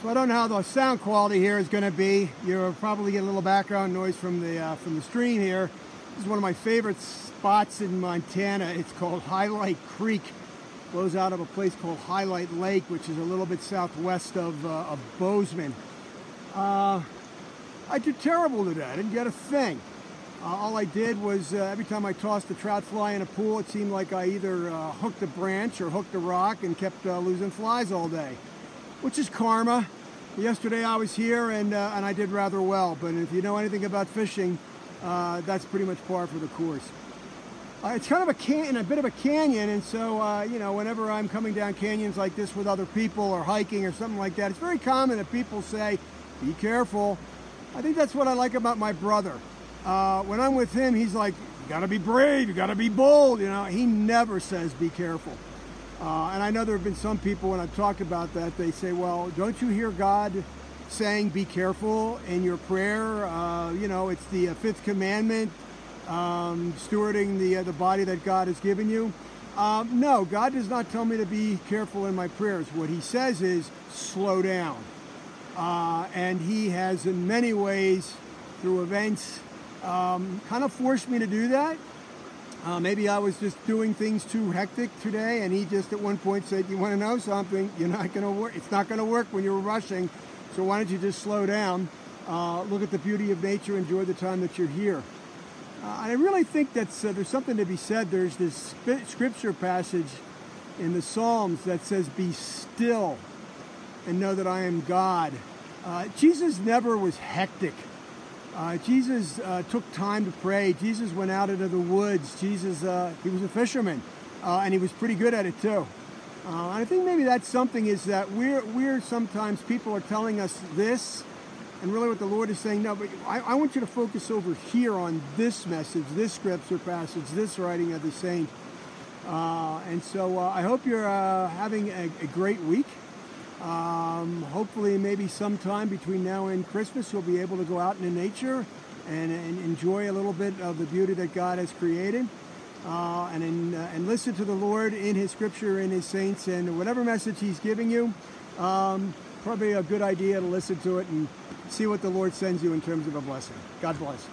So I don't know how the sound quality here is going to be. You'll probably get a little background noise from the stream here. This is one of my favorite spots in Montana. It's called Highlight Creek. It flows out of a place called Highlight Lake, which is a little bit southwest of Bozeman. I did terrible today. I didn't get a thing. All I did was every time I tossed a trout fly in a pool, it seemed like I either hooked a branch or hooked a rock and kept losing flies all day, which is karma. Yesterday I was here and I did rather well, but if you know anything about fishing, that's pretty much par for the course. It's kind of a bit of a canyon, and so you know, whenever I'm coming down canyons like this with other people or hiking or something like that, it's very common that people say, "Be careful." I think that's what I like about my brother. When I'm with him, he's like, "You gotta be brave, you gotta be bold." You know, he never says, "Be careful." And I know there have been some people, when I've talked about that, they say, well, don't you hear God saying be careful in your prayer? You know, it's the fifth commandment, stewarding the body that God has given you. No, God does not tell me to be careful in my prayers. What he says is slow down. And he has in many ways, through events, kind of forced me to do that. Maybe I was just doing things too hectic today, and he just at one point said, "You want to know something? You're not going to work. It's not going to work when you're rushing. So why don't you just slow down? Look at the beauty of nature. Enjoy the time that you're here." And I really think that's there's something to be said. There's this scripture passage in the Psalms that says, "Be still and know that I am God." Jesus never was hectic. Jesus took time to pray. Jesus went out into the woods. Jesus, he was a fisherman, and he was pretty good at it too. And I think maybe that's something, is that we're sometimes, people are telling us this, and really what the Lord is saying, no, but I want you to focus over here on this message, this scripture passage, this writing of the saint. And so I hope you're having a great week. Hopefully maybe sometime between now and Christmas you'll be able to go out into nature and enjoy a little bit of the beauty that God has created, and listen to the Lord in his scripture, in his saints, and whatever message he's giving you, probably a good idea to listen to it and see what the Lord sends you in terms of a blessing. God bless.